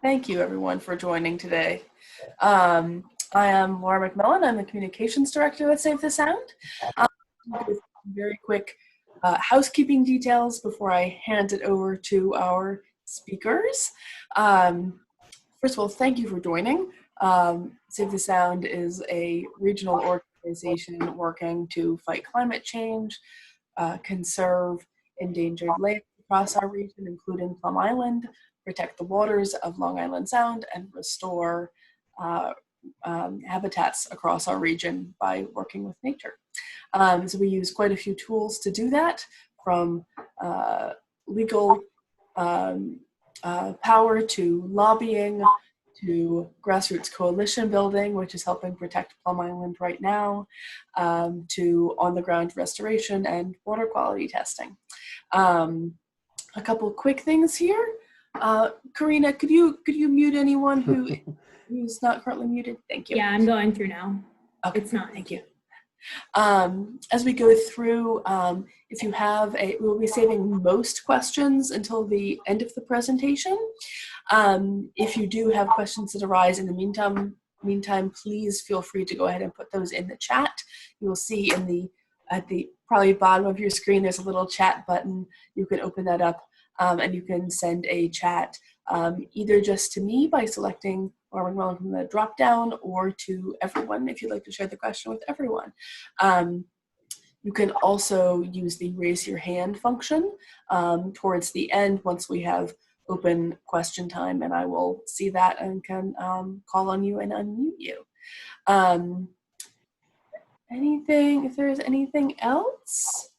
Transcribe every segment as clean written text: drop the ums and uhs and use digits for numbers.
Thank you, everyone, for joining today. I am Laura McMillan. I'm the Communications Director at Save the Sound. Very quick housekeeping details before I hand it over to our speakers. First of all, thank you for joining. Save the Sound is a regional organization working to fight climate change, conserve endangered land across our region, including Plum Island, protect the waters of Long Island Sound, and restore habitats across our region by working with nature. So we use quite a few tools to do that, from legal power to lobbying to grassroots coalition building, which is helping protect Plum Island right now, to on-the-ground restoration and water quality testing. A couple quick things here. Karina, could you mute anyone who's not currently muted? Thank you. Yeah, I'm going through now. Okay. It's not. Thank you. As we go through, if you have we'll be saving most questions until the end of the presentation. If you do have questions that arise in the meantime, please feel free to go ahead and put those in the chat. You will see at the probably bottom of your screen, there's a little chat button. You can open that up and you can send a chat either just to me by selecting Laura McMillan from the drop down, or to everyone if you'd like to share the question with everyone. You can also use the raise your hand function towards the end once we have open question time, and I will see that and can call on you and unmute you. If there's anything else?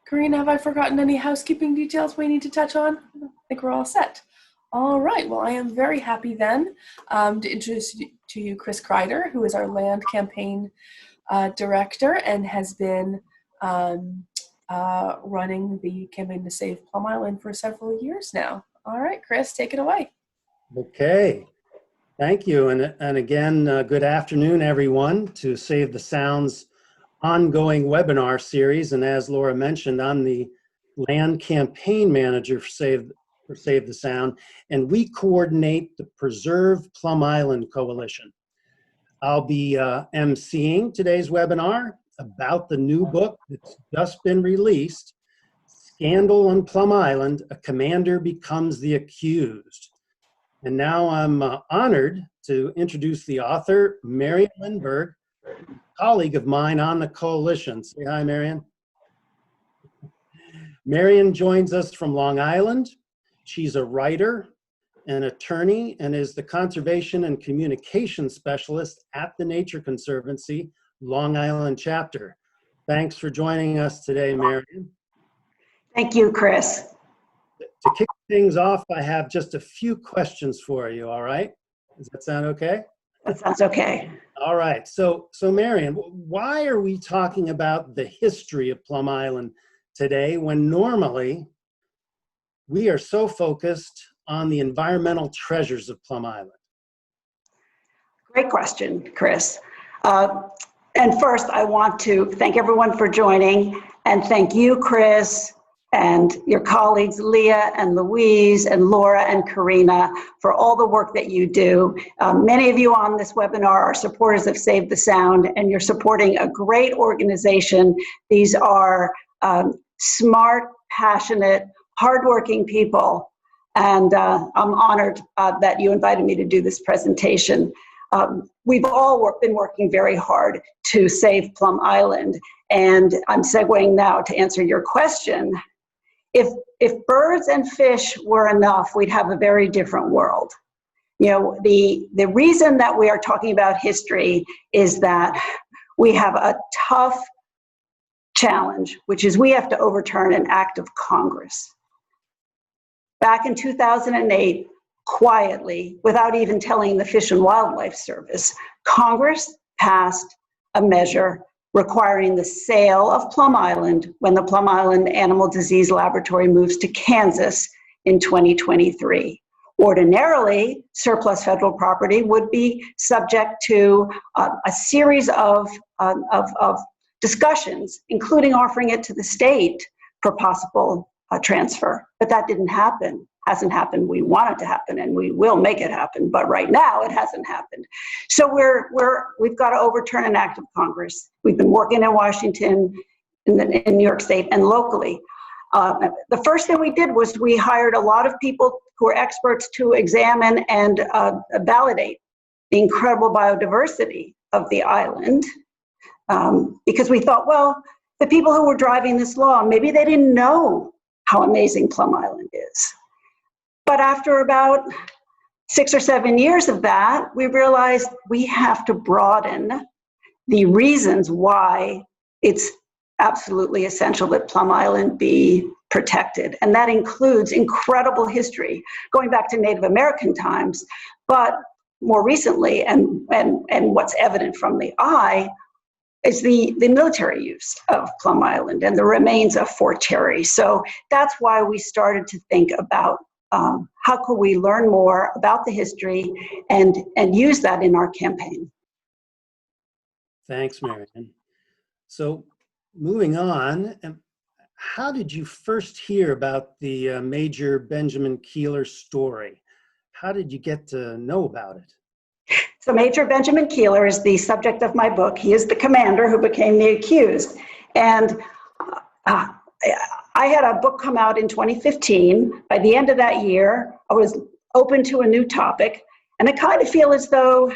Karina, have I forgotten any housekeeping details we need to touch on? I think we're all set. All right, well, I am very happy then to introduce to you Chris Kreider, who is our land campaign director and has been running the campaign to save Plum Island for several years now. All right, Chris, take it away. Okay, thank you. And again, good afternoon, everyone, to Save the Sound's ongoing webinar series. And as Laura mentioned, I'm the land campaign manager for Save the Sound, and we coordinate the Preserve Plum Island Coalition. I'll be emceeing today's webinar about the new book that's just been released, Scandal on Plum Island, A Commander Becomes the Accused. And now I'm honored to introduce the author, Marian Lindberg, colleague of mine on the coalition. Say hi, Marian. Marian joins us from Long Island. She's a writer, an attorney, and is the Conservation and Communication Specialist at the Nature Conservancy, Long Island Chapter. Thanks for joining us today, Marian. Thank you, Chris. To kick things off, I have just a few questions for you, all right? Does that sound okay? That sounds okay. All right, so Marian, why are we talking about the history of Plum Island today when normally we are so focused on the environmental treasures of Plum Island? Great question, Chris. And first, I want to thank everyone for joining, and thank you, Chris, and your colleagues, Leah and Louise and Laura and Karina, for all the work that you do. Many of you on this webinar are supporters of Save the Sound, and you're supporting a great organization. These are smart, passionate, hardworking people, and I'm honored that you invited me to do this presentation. We've all been working very hard to save Plum Island, and I'm segueing now to answer your question. If birds and fish were enough, we'd have a very different world. You know, the reason that we are talking about history is that we have a tough challenge, which is we have to overturn an act of Congress. Back in 2008, quietly, without even telling the Fish and Wildlife Service, Congress passed a measure requiring the sale of Plum Island when the Plum Island Animal Disease Laboratory moves to Kansas in 2023. Ordinarily, surplus federal property would be subject to a series of discussions, including offering it to the state for possible transfer, but that didn't happen. hasn't happened. We want it to happen, and we will make it happen. But right now, it hasn't happened. So we've got to overturn an act of Congress. We've been working in Washington, in New York State, and locally. The first thing we did was we hired a lot of people who are experts to examine and validate the incredible biodiversity of the island, because we thought, well, the people who were driving this law, maybe they didn't know how amazing Plum Island is. But after about 6 or 7 years of that, we realized we have to broaden the reasons why it's absolutely essential that Plum Island be protected. And that includes incredible history, going back to Native American times, but more recently, and what's evident from the eye, is the military use of Plum Island and the remains of Fort Cherry. So that's why we started to think about how could we learn more about the history and use that in our campaign. Thanks, Marian. So moving on, how did you first hear about the Major Benjamin Koehler story? How did you get to know about it? So Major Benjamin Koehler is the subject of my book. He is the commander who became the accused. And I had a book come out in 2015. By the end of that year, I was open to a new topic. And I kind of feel as though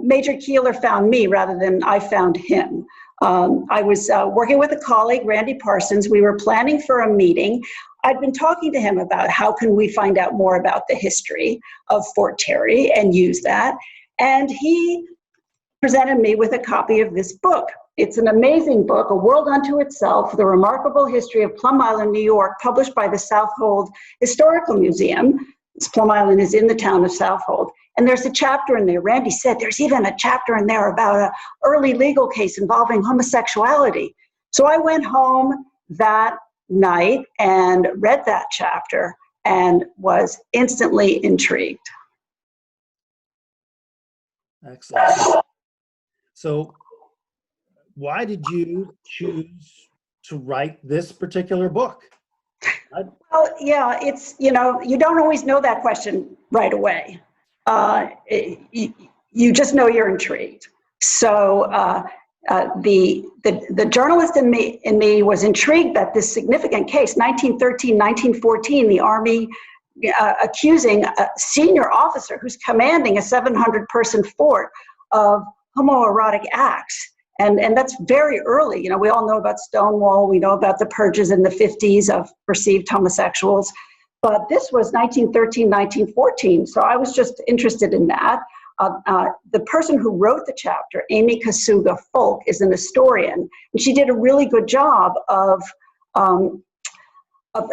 Major Keeler found me rather than I found him. I was working with a colleague, Randy Parsons. We were planning for a meeting. I'd been talking to him about how can we find out more about the history of Fort Cherry and use that. And he presented me with a copy of this book. It's an amazing book, A World Unto Itself, The Remarkable History of Plum Island, New York, published by the Southold Historical Museum. This Plum Island is in the town of Southold. And there's a chapter in there. Randy said there's even a chapter in there about an early legal case involving homosexuality. So I went home that night and read that chapter and was instantly intrigued. Excellent. So why did you choose to write this particular book? Well, yeah, it's, you don't always know that question right away. You just know you're intrigued. So the journalist in me was intrigued that this significant case, 1913, 1914, the Army accusing a senior officer who's commanding a 700-person fort of homoerotic acts. And that's very early. We all know about Stonewall. We know about the purges in the 50s of perceived homosexuals. But this was 1913, 1914. So I was just interested in that. The person who wrote the chapter, Amy Kasuga Folk, is an historian. And she did a really good job of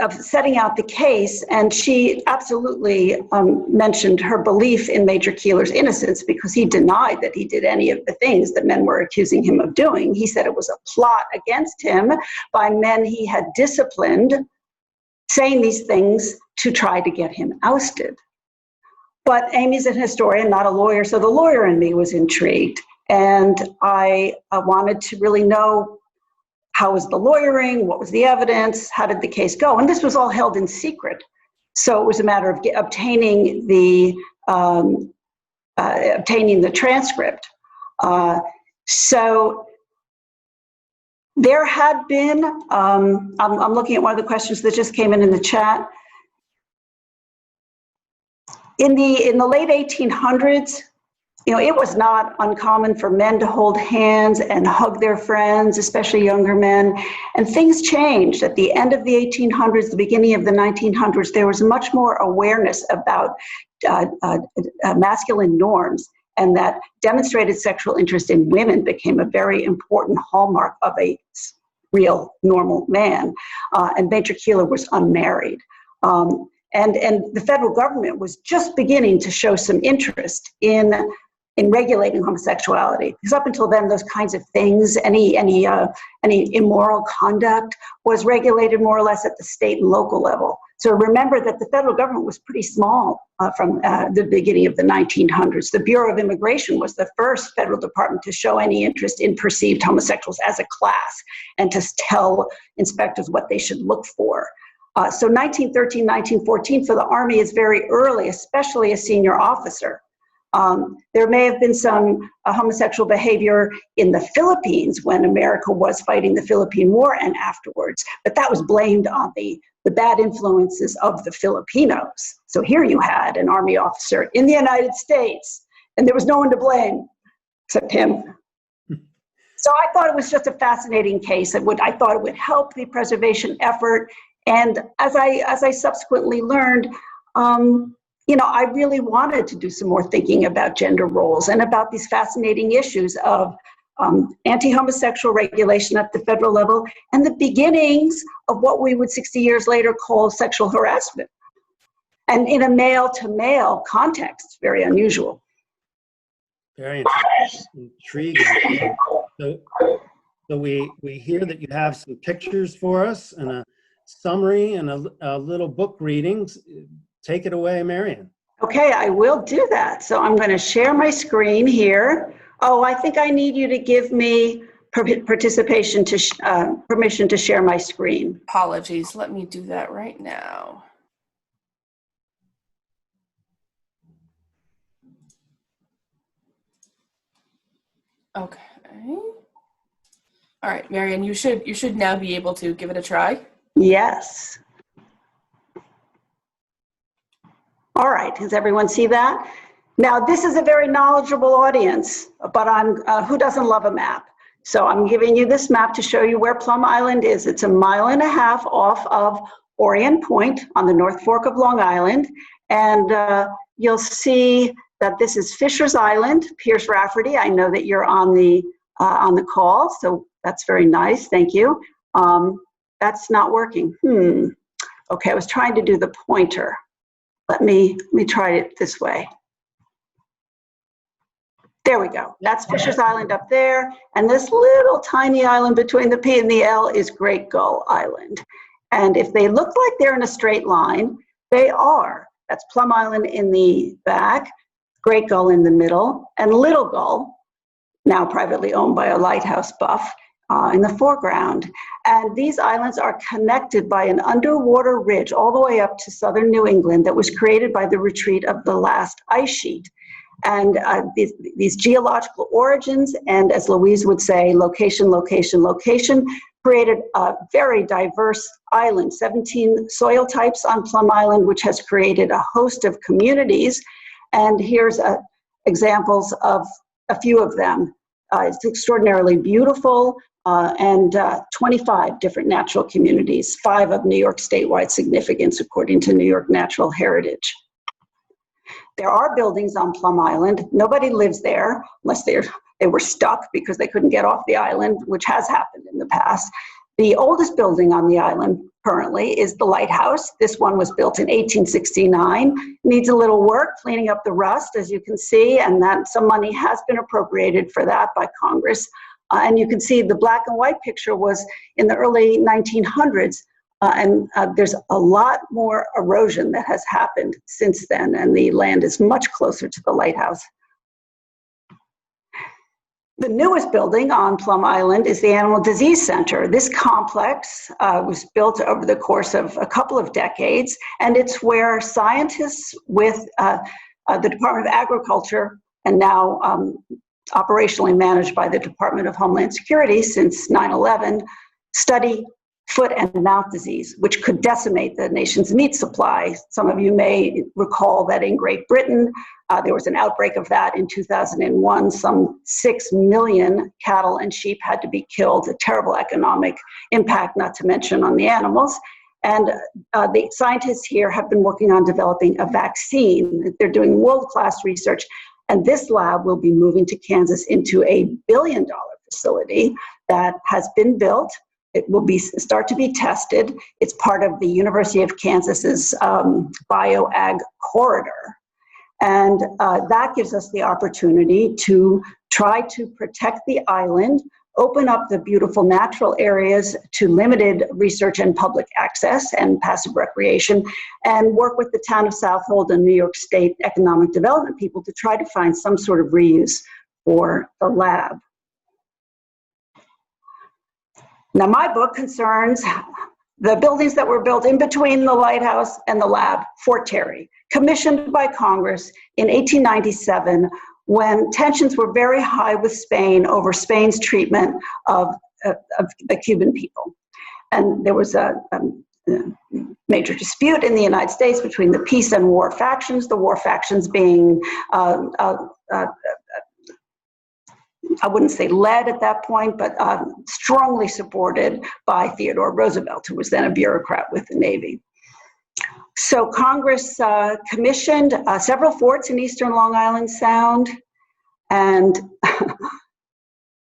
setting out the case, and she absolutely mentioned her belief in Major Keeler's innocence because he denied that he did any of the things that men were accusing him of doing. He said it was a plot against him by men he had disciplined, saying these things to try to get him ousted. But Amy's an historian, not a lawyer, so the lawyer in me was intrigued, and I wanted to really know how was the lawyering, what was the evidence, how did the case go? And this was all held in secret. So it was a matter of obtaining the transcript. So there had been, I'm looking at one of the questions that just came in the chat. In the late 1800s, it was not uncommon for men to hold hands and hug their friends, especially younger men. And things changed. At the end of the 1800s, the beginning of the 1900s, there was much more awareness about masculine norms, and that demonstrated sexual interest in women became a very important hallmark of a real normal man. And Major Keeler was unmarried. And the federal government was just beginning to show some interest in regulating homosexuality, because up until then, those kinds of things, any immoral conduct was regulated more or less at the state and local level. So remember that the federal government was pretty small from the beginning of the 1900s. The Bureau of Immigration was the first federal department to show any interest in perceived homosexuals as a class and to tell inspectors what they should look for. So 1913, 1914 for the Army is very early, especially a senior officer. There may have been some homosexual behavior in the Philippines when America was fighting the Philippine War and afterwards, but that was blamed on the bad influences of the Filipinos. So here you had an Army officer in the United States, and there was no one to blame except him. So I thought it was just a fascinating case. I thought it would help the preservation effort. And as I subsequently learned, I really wanted to do some more thinking about gender roles and about these fascinating issues of anti-homosexual regulation at the federal level and the beginnings of what we would 60 years later call sexual harassment. And in a male-to-male context, very unusual. Very intriguing. So we hear that you have some pictures for us and a summary and a little book reading. Take it away, Marian. Okay, I will do that. So I'm going to share my screen here. Oh, I think I need you to give me permission to share my screen. Apologies. Let me do that right now. Okay. All right, Marian, you should now be able to give it a try. Yes. All right, does everyone see that? Now, this is a very knowledgeable audience, but who doesn't love a map? So I'm giving you this map to show you where Plum Island is. It's 1.5 miles off of Orion Point on the North Fork of Long Island. And you'll see that this is Fisher's Island, Pierce Rafferty. I know that you're on the call, so that's very nice, thank you. That's not working. Okay, I was trying to do the pointer. Let me try it this way. There we go. That's Fisher's Island up there. And this little tiny island between the P and the L is Great Gull Island. And if they look like they're in a straight line, they are. That's Plum Island in the back, Great Gull in the middle, and Little Gull, now privately owned by a lighthouse buff, in the foreground. And these islands are connected by an underwater ridge all the way up to southern New England that was created by the retreat of the last ice sheet. And these geological origins, and as Louise would say, location, location, location, created a very diverse island, 17 soil types on Plum Island, which has created a host of communities. And here's examples of a few of them. It's extraordinarily beautiful, and 25 different natural communities, 5 of New York statewide significance, according to New York Natural Heritage. There are buildings on Plum Island. Nobody lives there unless they were stuck because they couldn't get off the island, which has happened in the past. The oldest building on the island currently is the Lighthouse. This one was built in 1869. Needs a little work, cleaning up the rust, as you can see, and that some money has been appropriated for that by Congress. And you can see the black and white picture was in the early 1900s. And there's a lot more erosion that has happened since then, and the land is much closer to the lighthouse. The newest building on Plum Island is the Animal Disease Center. This complex was built over the course of a couple of decades, and it's where scientists with the Department of Agriculture, and now operationally managed by the Department of Homeland Security since 9/11, study foot and mouth disease, which could decimate the nation's meat supply. Some of you may recall that in Great Britain, there was an outbreak of that in 2001. Some 6 million cattle and sheep had to be killed, a terrible economic impact, not to mention on the animals. And the scientists here have been working on developing a vaccine. They're doing world-class research, and this lab will be moving to Kansas into a $1 billion facility that has been built. It will start to be tested. It's part of the University of Kansas's BioAg corridor. And that gives us the opportunity to try to protect the island, open up the beautiful natural areas to limited research and public access and passive recreation, and work with the town of Southold and New York State economic development people to try to find some sort of reuse for the lab. Now, my book concerns the buildings that were built in between the lighthouse and the lab, Fort Terry, commissioned by Congress in 1897 when tensions were very high with Spain over Spain's treatment of the Cuban people. And there was a major dispute in the United States between the peace and war factions, the war factions being, I wouldn't say led at that point, but strongly supported by Theodore Roosevelt, who was then a bureaucrat with the Navy. So Congress commissioned several forts in eastern Long Island Sound, and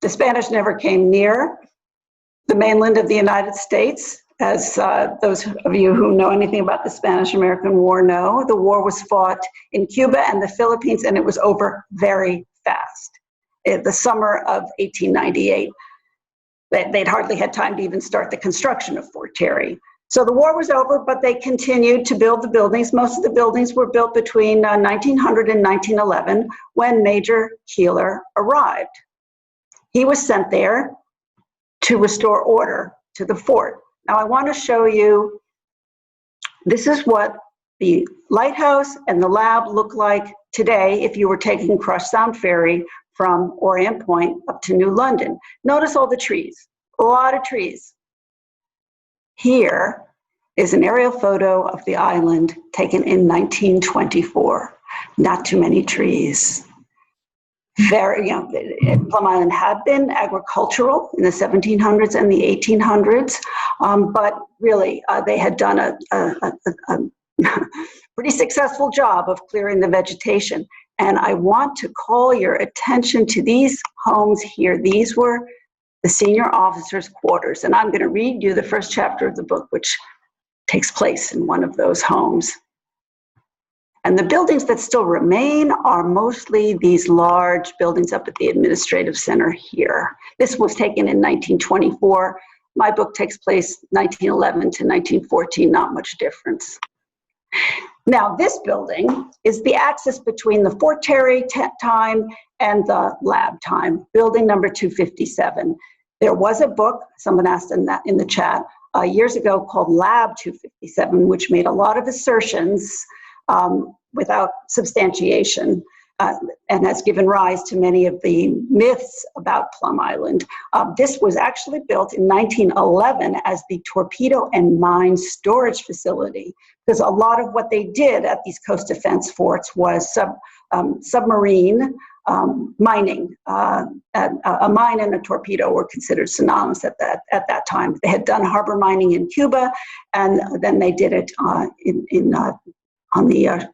the Spanish never came near the mainland of the United States. As those of you who know anything about the Spanish-American War know, the war was fought in Cuba and the Philippines, and it was over very fast. The summer of 1898. They'd hardly had time to even start the construction of Fort Terry. So the war was over, but they continued to build the buildings. Most of the buildings were built between 1900 and 1911 when Major Keeler arrived. He was sent there to restore order to the fort. Now I want to show you, this is what the lighthouse and the lab look like today if you were taking Crush Sound Ferry from Orient Point up to New London. Notice all the trees, a lot of trees. Here is an aerial photo of the island taken in 1924. Not too many trees. Very, Plum Island had been agricultural in the 1700s and the 1800s, but really they had done a pretty successful job of clearing the vegetation. And I want to call your attention to these homes here. These were the senior officers' quarters. And I'm going to read you the first chapter of the book, which takes place in one of those homes. And the buildings that still remain are mostly these large buildings up at the administrative center here. This was taken in 1924. My book takes place 1911 to 1914, not much difference. Now, this building is the axis between the Fort Terry time and the lab time, building number 257. There was a book, someone asked in the chat, years ago called Lab 257, which made a lot of assertions without substantiation and has given rise to many of the myths about Plum Island. This was actually built in 1911 as the torpedo and mine storage facility, because a lot of what they did at these coast defense forts was submarine mining. A mine and a torpedo were considered synonymous at that time. They had done harbor mining in Cuba, and then they did it on the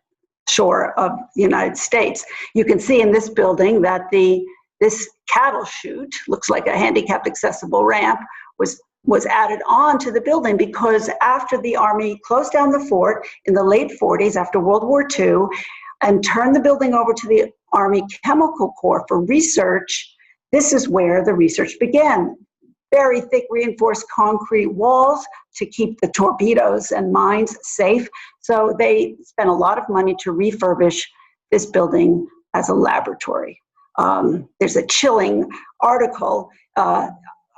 shore of the United States. You can see in this building that this cattle chute, looks like a handicapped accessible ramp, was added on to the building because after the Army closed down the fort in the late 40s after World War II and turned the building over to the Army Chemical Corps for research, this is where the research began. Very thick reinforced concrete walls to keep the torpedoes and mines safe. So they spent a lot of money to refurbish this building as a laboratory. There's a chilling article.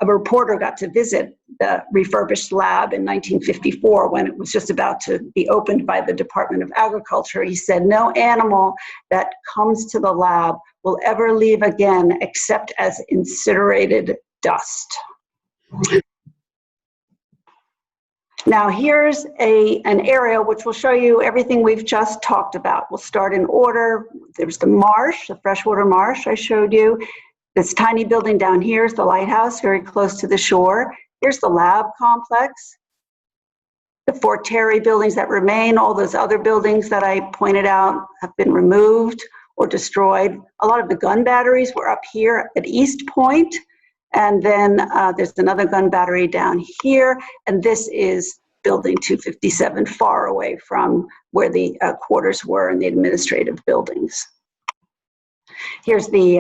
A reporter got to visit the refurbished lab in 1954 when it was just about to be opened by the Department of Agriculture. He said, "No animal that comes to the lab will ever leave again except as incinerated dust." Now here's an area which will show you everything we've just talked about. We'll start in order. There's the marsh, the freshwater marsh I showed you. This tiny building down here is the lighthouse, very close to the shore. Here's the lab complex. The Fort Terry buildings that remain, all those other buildings that I pointed out have been removed or destroyed. A lot of the gun batteries were up here at East Point. And then there's another gun battery down here. And this is building 257, far away from where the quarters were in the administrative buildings. Here's the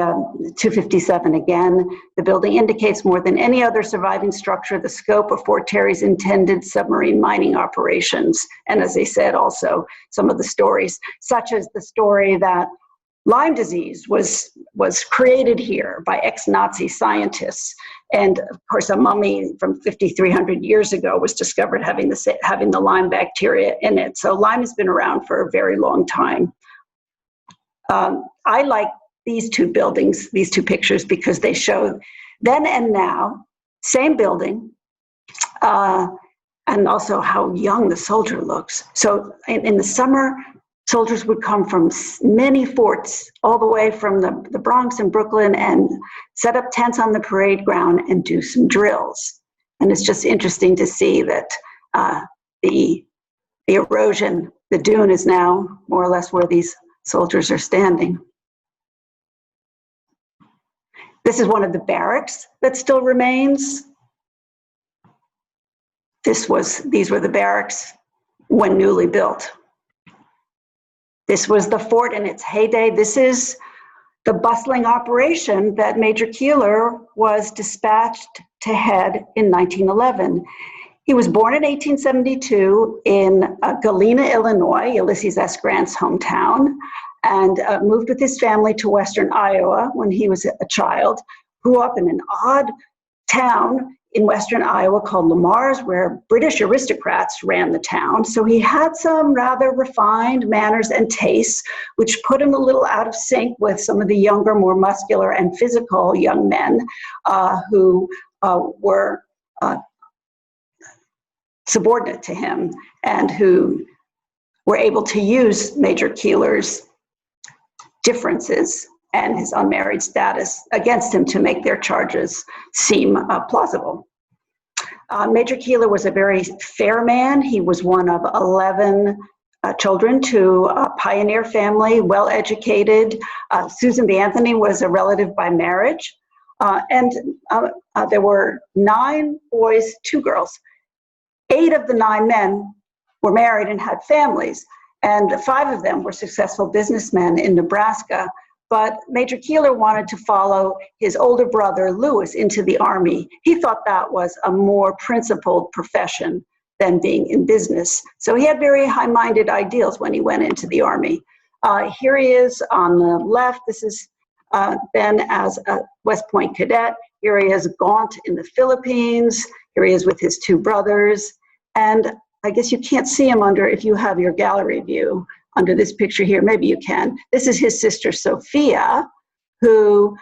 257 again. The building indicates more than any other surviving structure the scope of Fort Terry's intended submarine mining operations. And as I said, also some of the stories, such as the story that Lyme disease was created here by ex-Nazi scientists. And of course, a mummy from 5,300 years ago was discovered having the Lyme bacteria in it. So Lyme has been around for a very long time. I like these two buildings, these two pictures, because they show then and now, same building, and also how young the soldier looks. So in the summer, soldiers would come from many forts all the way from the Bronx and Brooklyn and set up tents on the parade ground and do some drills. And it's just interesting to see that the erosion, the dune is now more or less where these soldiers are standing. This is one of the barracks that still remains. These were the barracks when newly built. This was the fort in its heyday. This is the bustling operation that Major Keeler was dispatched to head in 1911. He was born in 1872 in Galena, Illinois, Ulysses S. Grant's hometown, and moved with his family to western Iowa when he was a child. Grew up in an odd town in western Iowa called Lamar's, where British aristocrats ran the town. So he had some rather refined manners and tastes, which put him a little out of sync with some of the younger, more muscular and physical young men who were subordinate to him and who were able to use Major Keeler's differences and his unmarried status against him to make their charges seem plausible. Major Keeler was a very fair man. He was one of 11 children to a pioneer family, well-educated. Susan B. Anthony was a relative by marriage. And there were 9 boys, 2 girls. 8 of the 9 men were married and had families, and 5 of them were successful businessmen in Nebraska. But Major Keeler wanted to follow his older brother, Lewis, into the Army. He thought that was a more principled profession than being in business. So he had very high-minded ideals when he went into the Army. Here he is on the left. This is Ben as a West Point cadet. Here he is gaunt in the Philippines. Here he is with his 2 brothers. And I guess you can't see him under, if you have your gallery view, under this picture here, maybe you can. This is his sister, Sophia, who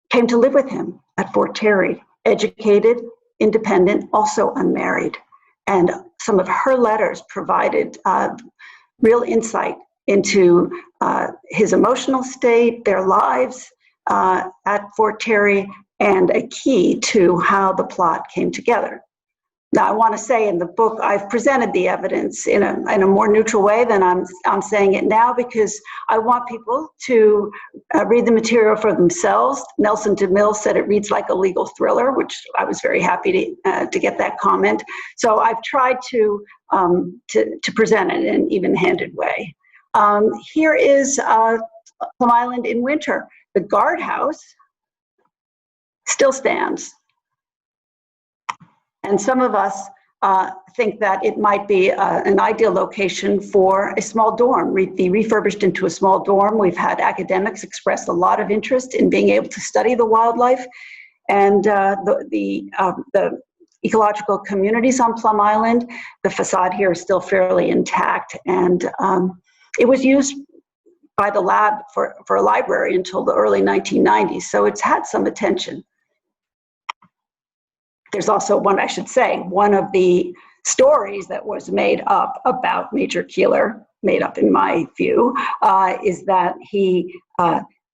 came to live with him at Fort Terry, educated, independent, also unmarried. And some of her letters provided real insight into his emotional state, their lives at Fort Terry, and a key to how the plot came together. Now, I want to say in the book, I've presented the evidence in a more neutral way than I'm saying it now, because I want people to read the material for themselves. Nelson DeMille said it reads like a legal thriller, which I was very happy to get that comment. So I've tried to present it in an even-handed way. Here is Plum Island in winter. The guardhouse still stands. And some of us think that it might be an ideal location for a small dorm, be refurbished into a small dorm. We've had academics express a lot of interest in being able to study the wildlife, and the ecological communities on Plum Island. The facade here is still fairly intact, and it was used by the lab for a library until the early 1990s, so it's had some attention. There's also one of the stories that was made up about Major Keeler, made up in my view, is that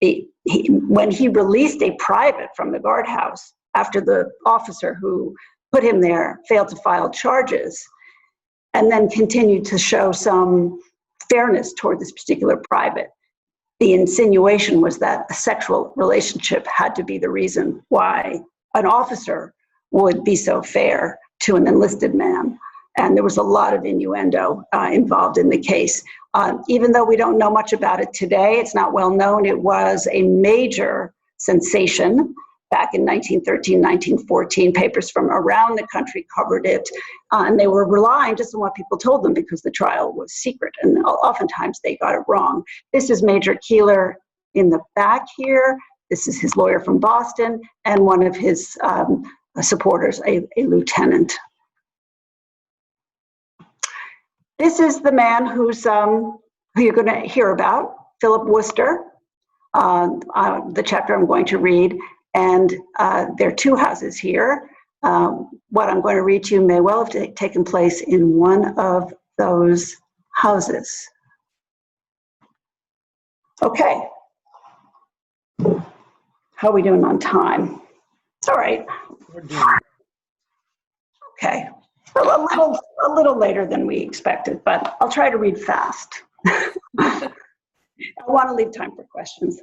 when he released a private from the guardhouse after the officer who put him there failed to file charges, and then continued to show some fairness toward this particular private, the insinuation was that a sexual relationship had to be the reason why an officer would be so fair to an enlisted man. And there was a lot of innuendo involved in the case. Even though we don't know much about it today, it's not well known, it was a major sensation back in 1913, 1914. Papers from around the country covered it, and they were relying just on what people told them because the trial was secret, and oftentimes they got it wrong. This is Major Keeler in the back here. This is his lawyer from Boston, and one of his supporters, a lieutenant. This is the man who you're going to hear about, Philip Worcester, the chapter I'm going to read. And there are two houses here. What I'm going to read to you may well have taken place in one of those houses. Okay. How are we doing on time? It's all right. Okay. A little later than we expected, but I'll try to read fast. I want to leave time for questions.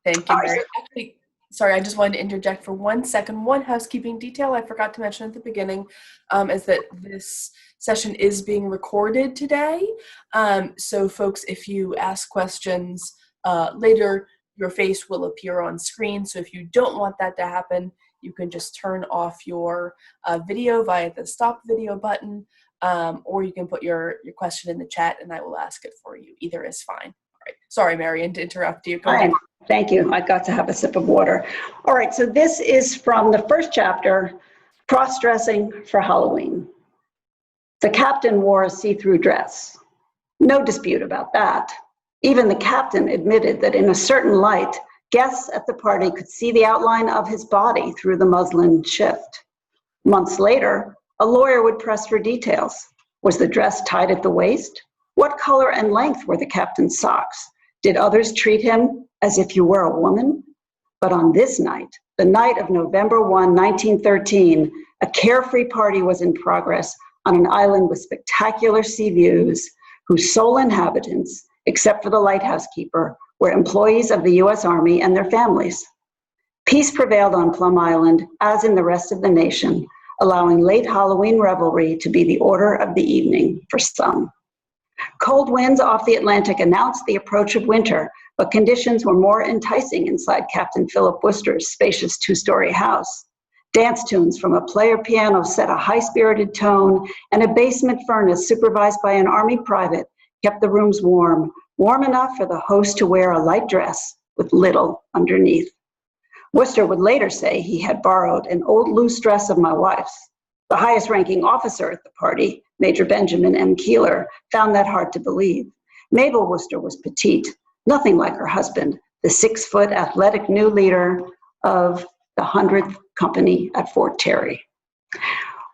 Thank you, Mary. Actually, sorry, I just wanted to interject for 1 second. One housekeeping detail I forgot to mention at the beginning is that this session is being recorded today. So folks, if you ask questions later, your face will appear on screen. So if you don't want that to happen, you can just turn off your video via the stop video button, or you can put your question in the chat and I will ask it for you. Either is fine. All right. Sorry, Marian, to interrupt you. Go ahead. Thank you. I got to have a sip of water. All right, so this is from the first chapter, Cross-Dressing for Halloween. The captain wore a see-through dress. No dispute about that. Even the captain admitted that in a certain light, guests at the party could see the outline of his body through the muslin shift. Months later, a lawyer would press for details. Was the dress tied at the waist? What color and length were the captain's socks? Did others treat him as if you were a woman? But on this night, the night of November 1, 1913, a carefree party was in progress on an island with spectacular sea views, whose sole inhabitants, except for the lighthouse keeper, were employees of the U.S. Army and their families. Peace prevailed on Plum Island, as in the rest of the nation, allowing late Halloween revelry to be the order of the evening for some. Cold winds off the Atlantic announced the approach of winter, but conditions were more enticing inside Captain Philip Worcester's spacious two-story house. Dance tunes from a player piano set a high-spirited tone, and a basement furnace supervised by an Army private kept the rooms warm, warm enough for the host to wear a light dress with little underneath. Worcester would later say he had borrowed an old loose dress of my wife's. The highest-ranking officer at the party, Major Benjamin M. Koehler, found that hard to believe. Mabel Worcester was petite, nothing like her husband, the 6-foot athletic new leader of the 100th Company at Fort Terry.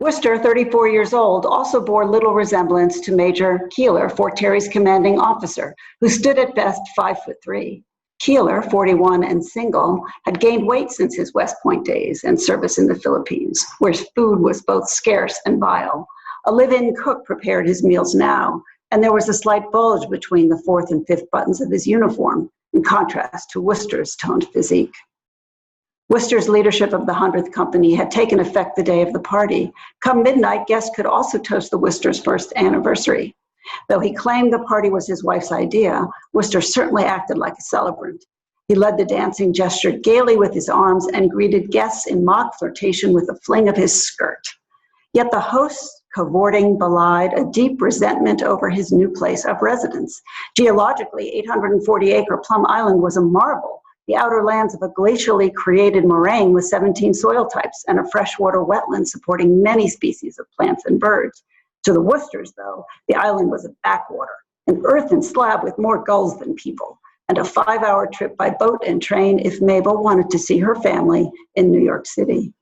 Worcester, 34 years old, also bore little resemblance to Major Keeler, Fort Terry's commanding officer, who stood at best 5'3". Keeler, 41 and single, had gained weight since his West Point days and service in the Philippines, where food was both scarce and vile. A live-in cook prepared his meals now, and there was a slight bulge between the 4th and 5th buttons of his uniform, in contrast to Worcester's toned physique. Worcester's leadership of the 100th Company had taken effect the day of the party. Come midnight, guests could also toast the Worcester's first anniversary. Though he claimed the party was his wife's idea, Worcester certainly acted like a celebrant. He led the dancing, gestured gaily with his arms, and greeted guests in mock flirtation with a fling of his skirt. Yet the host's cavorting belied a deep resentment over his new place of residence. Geologically, 840-acre Plum Island was a marvel, the outer lands of a glacially created moraine with 17 soil types and a freshwater wetland supporting many species of plants and birds. To the Worcesters, though, the island was a backwater, an earthen slab with more gulls than people, and a 5-hour trip by boat and train if Mabel wanted to see her family in New York City.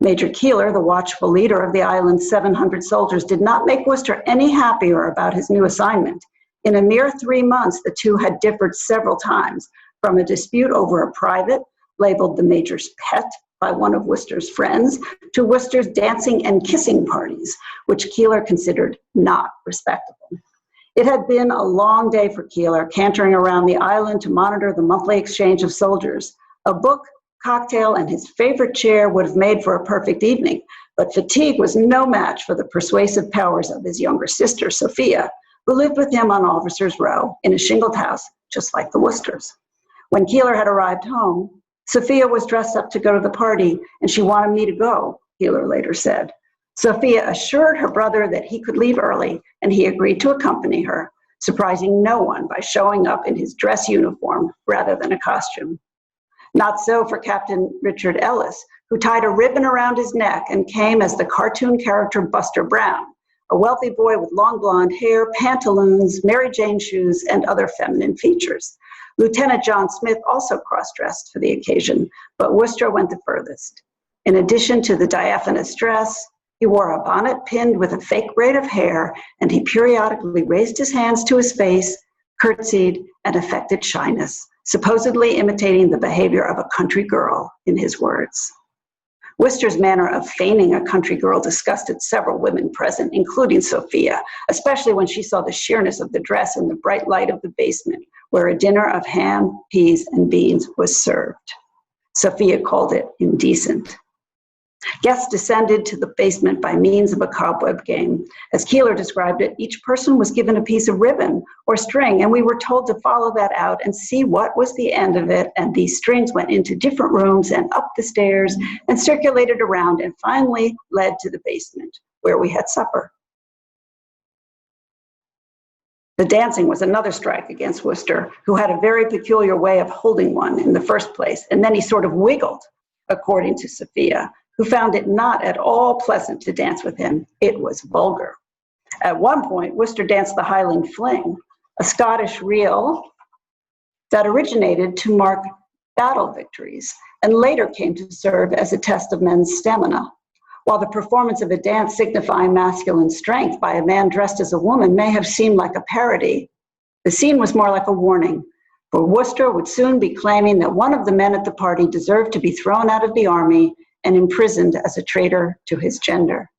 Major Keeler, the watchful leader of the island's 700 soldiers, did not make Worcester any happier about his new assignment. In a mere 3 months, the two had differed several times, from a dispute over a private, labeled the Major's pet, by one of Worcester's friends, to Worcester's dancing and kissing parties, which Keeler considered not respectable. It had been a long day for Keeler, cantering around the island to monitor the monthly exchange of soldiers. A book, cocktail, and his favorite chair would have made for a perfect evening, but fatigue was no match for the persuasive powers of his younger sister, Sophia, who lived with him on Officers' Row in a shingled house, just like the Worcesters. When Keeler had arrived home, Sophia was dressed up to go to the party, and she wanted me to go, Keeler later said. Sophia assured her brother that he could leave early, and he agreed to accompany her, surprising no one by showing up in his dress uniform rather than a costume. Not so for Captain Richard Ellis, who tied a ribbon around his neck and came as the cartoon character Buster Brown, a wealthy boy with long blonde hair, pantaloons, Mary Jane shoes, and other feminine features. Lieutenant John Smith also cross-dressed for the occasion, but Worcester went the furthest. In addition to the diaphanous dress, he wore a bonnet pinned with a fake braid of hair, and he periodically raised his hands to his face, curtsied, and affected shyness, supposedly imitating the behavior of a country girl, in his words. Worcester's manner of feigning a country girl disgusted several women present, including Sophia, especially when she saw the sheerness of the dress in the bright light of the basement, where a dinner of ham, peas, and beans was served. Sophia called it indecent. Guests descended to the basement by means of a cobweb game. As Keeler described it, each person was given a piece of ribbon or string, and we were told to follow that out and see what was the end of it, and these strings went into different rooms and up the stairs and circulated around and finally led to the basement, where we had supper. The dancing was another strike against Worcester, who had a very peculiar way of holding one in the first place, and then he sort of wiggled, according to Sophia, who found it not at all pleasant to dance with him. It was vulgar. At one point, Worcester danced the Highland Fling, a Scottish reel that originated to mark battle victories and later came to serve as a test of men's stamina. While the performance of a dance signifying masculine strength by a man dressed as a woman may have seemed like a parody, the scene was more like a warning, for Worcester would soon be claiming that one of the men at the party deserved to be thrown out of the army and imprisoned as a traitor to his gender.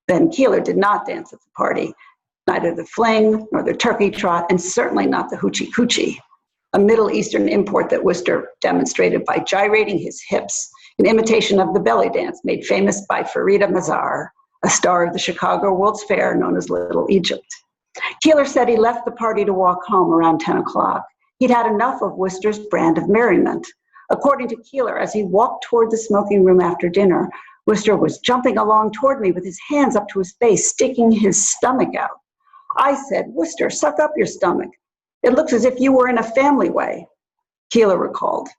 Then Keeler did not dance at the party, neither the fling nor the turkey trot, and certainly not the hoochie coochie, a Middle Eastern import that Worcester demonstrated by gyrating his hips in imitation of the belly dance made famous by Farida Mazar, a star of the Chicago World's Fair known as Little Egypt. Keeler said he left the party to walk home around 10 o'clock. He'd had enough of Worcester's brand of merriment. According to Keeler, as he walked toward the smoking room after dinner, Worcester was jumping along toward me with his hands up to his face, sticking his stomach out. I said, "Worcester, suck up your stomach. It looks as if you were in a family way," Keeler recalled.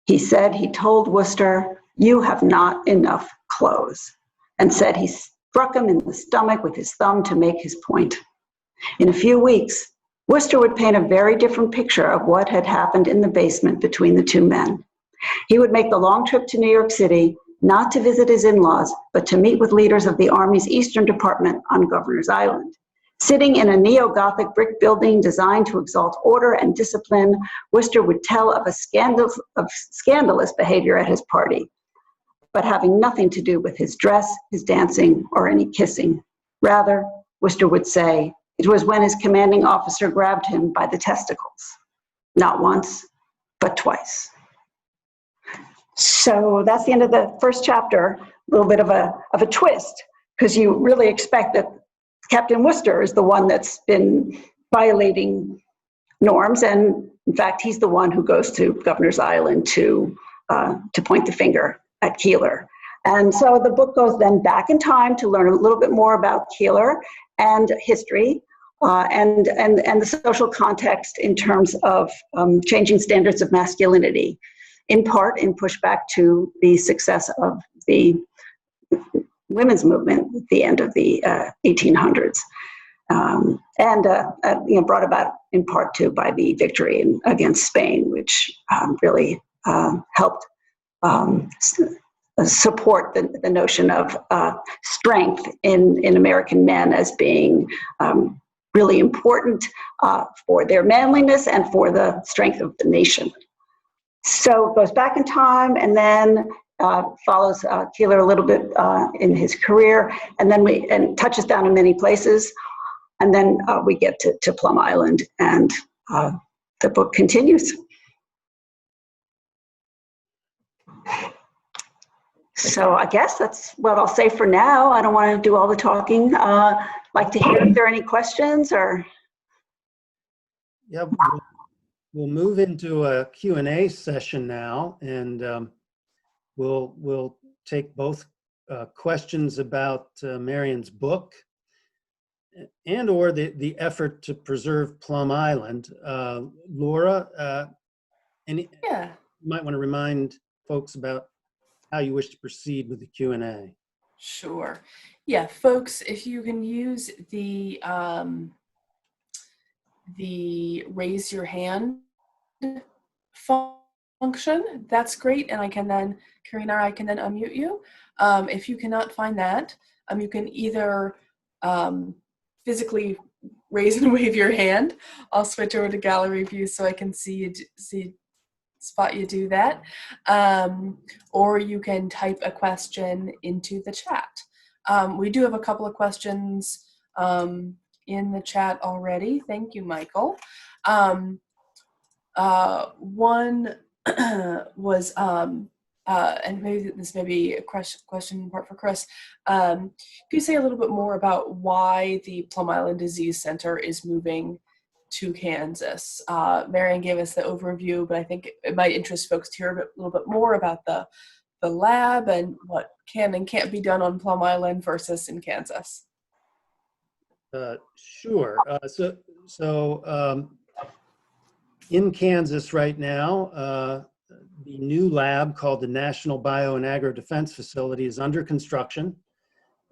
He said he told Worcester, "You have not enough clothes," and said he struck him in the stomach with his thumb to make his point. In a few weeks, Worcester would paint a very different picture of what had happened in the basement between the two men. He would make the long trip to New York City, not to visit his in-laws, but to meet with leaders of the Army's Eastern Department on Governor's Island. Sitting in a neo-Gothic brick building designed to exalt order and discipline, Worcester would tell of scandalous behavior at his party, but having nothing to do with his dress, his dancing, or any kissing. Rather, Worcester would say, it was when his commanding officer grabbed him by the testicles. Not once, but twice. So that's the end of the first chapter. A little bit of a twist, because you really expect that Captain Worcester is the one that's been violating norms, and in fact, he's the one who goes to Governor's Island to point the finger at Keeler. And so the book goes then back in time to learn a little bit more about Keeler and history, and the social context in terms of changing standards of masculinity, in part in pushback to the success of the women's movement at the end of the 1800s, brought about in part too by the victory against Spain, which really helped support the notion of strength in American men as being really important for their manliness and for the strength of the nation. So it goes back in time and then follows Keeler a little bit in his career, and then touches down in many places, and then we get to Plum Island, and the book continues. So I guess that's what I'll say for now. I don't want to do all the talking. Like to hear if there are any questions or. Yeah, we'll move into a Q&A session now, and we'll take both questions about Marian's book and or the effort to preserve Plum Island. Laura, you might want to remind folks about how you wish to proceed with the Q&A. Sure. Yeah, folks, if you can use the raise your hand function, that's great. And I can then, Karina, I can then unmute you. If you cannot find that, you can either physically raise and wave your hand. I'll switch over to gallery view so I can spot you do that. Or you can type a question into the chat. We do have a couple of questions in the chat already. Thank you, Michael. One was, and maybe this may be a question part for Chris. Could you say a little bit more about why the Plum Island Disease Center is moving to Kansas? Marian gave us the overview, but I think it might interest folks to hear a little bit more about the lab and what can and can't be done on Plum Island versus in Kansas. Sure. So in Kansas right now, the new lab called the National Bio and Agro Defense Facility is under construction.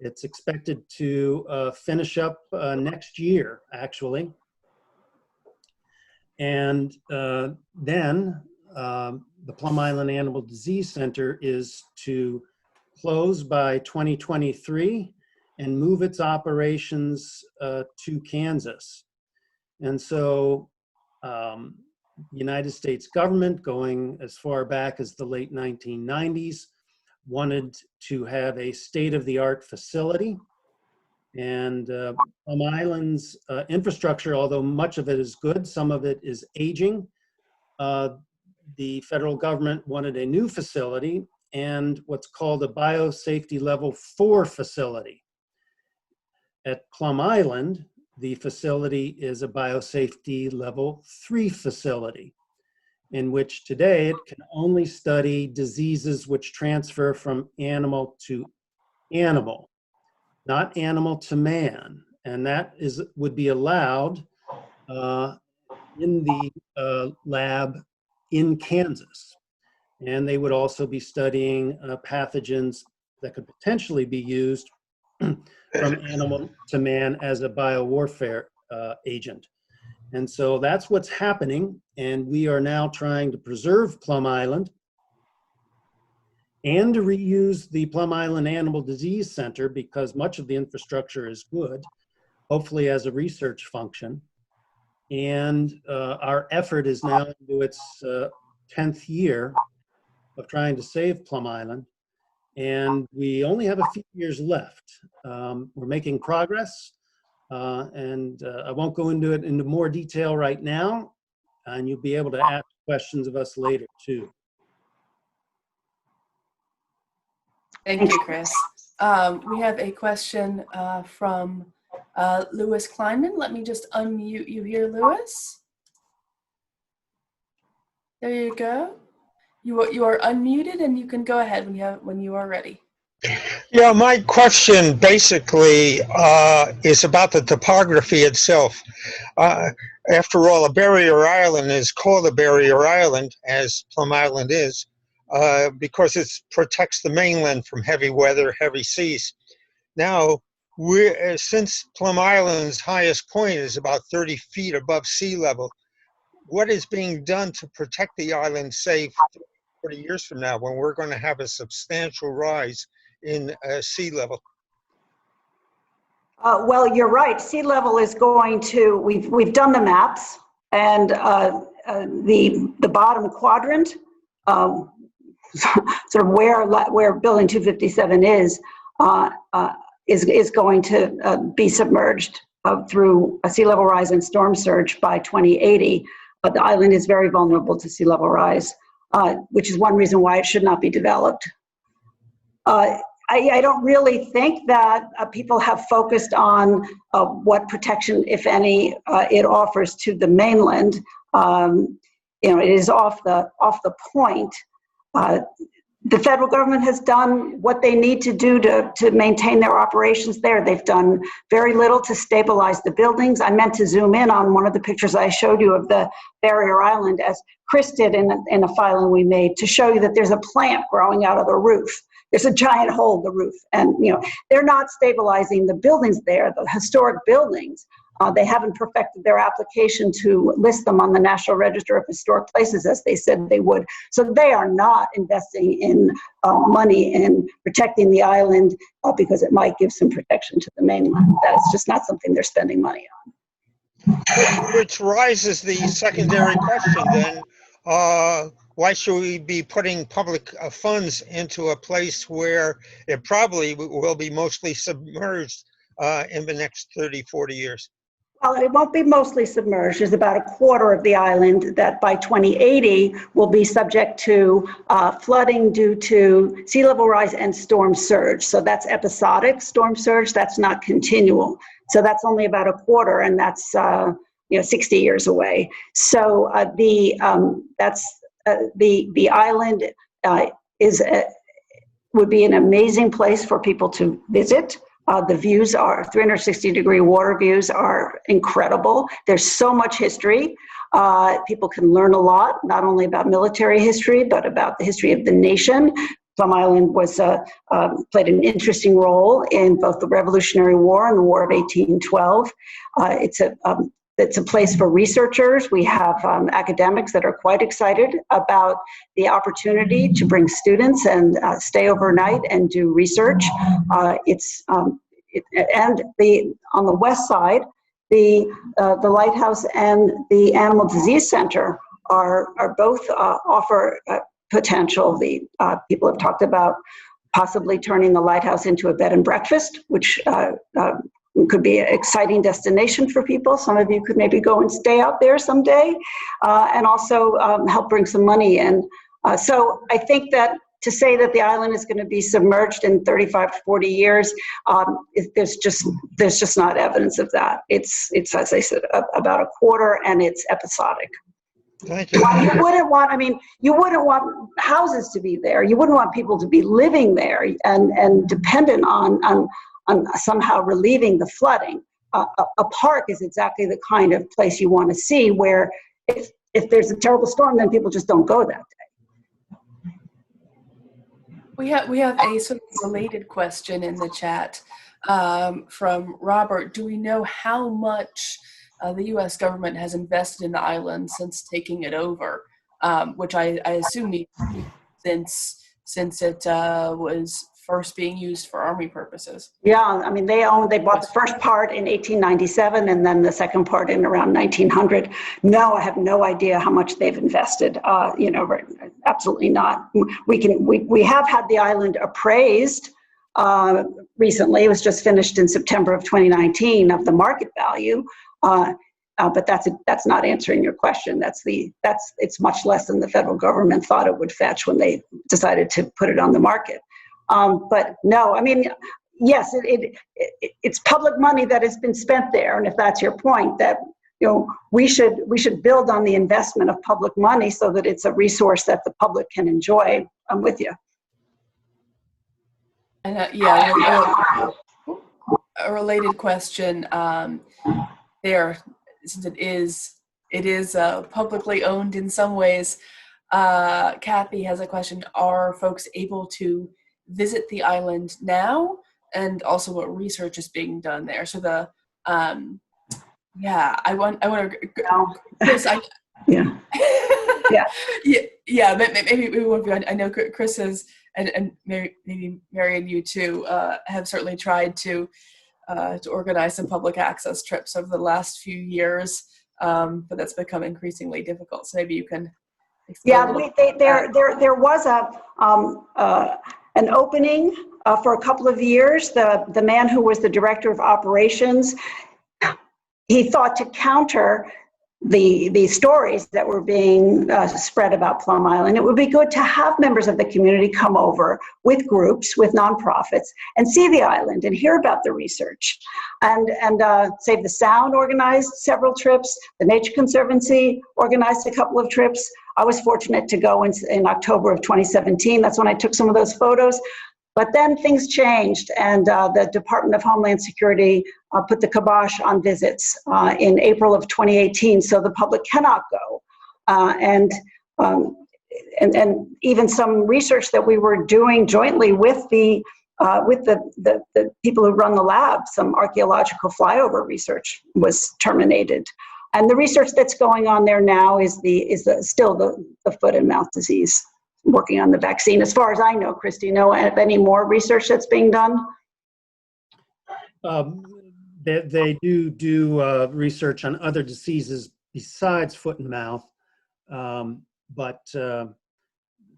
It's expected to finish up next year, actually. And then the Plum Island Animal Disease Center is to close by 2023 and move its operations to Kansas. And so the United States government, going as far back as the late 1990s, wanted to have a state-of-the-art facility. And Plum Island's infrastructure, although much of it is good, some of it is aging. The federal government wanted a new facility and what's called a biosafety level 4 facility. At Plum Island, the facility is a biosafety level 3 facility, in which today it can only study diseases which transfer from animal to animal, not animal to man. And that would be allowed in the lab in Kansas. And they would also be studying pathogens that could potentially be used from animal to man as a biowarfare agent. And so that's what's happening. And we are now trying to preserve Plum Island and to reuse the Plum Island Animal Disease Center, because much of the infrastructure is good, hopefully as a research function. And our effort is now into its 10th year of trying to save Plum Island. And we only have a few years left. We're making progress, and I won't go into it into more detail right now, and you'll be able to ask questions of us later too. Thank you, Chris. We have a question from Louis Kleinman. Let me just unmute you here, Louis. There you go. You are unmuted, and you can go ahead when you are ready. Yeah, my question basically is about the topography itself. After all, a barrier island is called a barrier island, as Plum Island is, because it protects the mainland from heavy weather, heavy seas. Now, since Plum Island's highest point is about 30 feet above sea level, what is being done to protect the island, say, 40 years from now, when we're going to have a substantial rise in sea level? Well, you're right. Sea level is going to, we've done the maps, and the bottom quadrant, sort of where building 257 is going to be submerged through a sea level rise and storm surge by 2080. But the island is very vulnerable to sea level rise, which is one reason why it should not be developed. I don't really think that people have focused on what protection, if any, it offers to the mainland. it is off the point. The federal government has done what they need to do to maintain their operations there. They've done very little to stabilize the buildings. I meant to zoom in on one of the pictures I showed you of the barrier island, as Chris did in a filing we made, to show you that there's a plant growing out of the roof. There's a giant hole in the roof. And, they're not stabilizing the buildings there, the historic buildings. They haven't perfected their application to list them on the National Register of Historic Places as they said they would. So they are not investing in money in protecting the island because it might give some protection to the mainland. That is just not something they're spending money on. Which raises the secondary question then, why should we be putting public funds into a place where it probably will be mostly submerged in the next 30, 40 years? Well, it won't be mostly submerged. There's about a quarter of the island that by 2080 will be subject to flooding due to sea level rise and storm surge. So that's episodic storm surge. That's not continual. So that's only about a quarter, and that's 60 years away. So the island would be an amazing place for people to visit. The views are 360-degree water views are incredible. There's so much history. People can learn a lot, not only about military history, but about the history of the nation. Plum Island played an interesting role in both the Revolutionary War and the War of 1812. It's a place for researchers. We have academics that are quite excited about the opportunity to bring students and stay overnight and do research. On the west side, the Lighthouse and the Animal Disease Center are both offer potential. The people have talked about possibly turning the Lighthouse into a bed and breakfast, which could be an exciting destination for people. Some of you could maybe go and stay out there someday, and also help bring some money in. So I think that to say that the island is going to be submerged in 35 to 40 years, there's just not evidence of that. It's as I said, about a quarter, and it's episodic. Thank you. You wouldn't want houses to be there. You wouldn't want people to be living there and dependent on somehow relieving the flooding. A park is exactly the kind of place you want to see, where if there's a terrible storm, then people just don't go that day. We have a sort of related question in the chat from Robert. Do we know how much the U.S. government has invested in the island since taking it over? Which I assume since it was first being used for Army purposes. Yeah, I mean, they bought the first part in 1897 and then the second part in around 1900. No, I have no idea how much they've invested. Absolutely not. We have had the island appraised recently. It was just finished in September of 2019 of the market value. But that's not answering your question. It's much less than the federal government thought it would fetch when they decided to put it on the market. But no, I mean, yes, it's public money that has been spent there, and if that's your point, that we should build on the investment of public money so that it's a resource that the public can enjoy. I'm with you. And a related question there, since it is publicly owned in some ways. Kathy has a question: are folks able to visit the island now, and also what research is being done there? So I want to Chris, yeah. Maybe we won't be. I know Chris is, and maybe Marian, you too, have certainly tried to organize some public access trips over the last few years, but that's become increasingly difficult. So maybe you can explain. Yeah, there was an opening for a couple of years. The man who was the director of operations, he thought to counter the stories that were being spread about Plum Island. It would be good to have members of the community come over with groups, with nonprofits, and see the island and hear about the research. And Save the Sound organized several trips. The Nature Conservancy organized a couple of trips. I was fortunate to go in October of 2017. That's when I took some of those photos. But then things changed, and the Department of Homeland Security put the kibosh on visits in April of 2018, so the public cannot go. And even some research that we were doing jointly with the people who run the lab, some archaeological flyover research was terminated. And the research that's going on there now is still the foot and mouth disease. Working on the vaccine. As far as I know, Chris, do you know of any more research that's being done? They do research on other diseases besides foot and mouth, but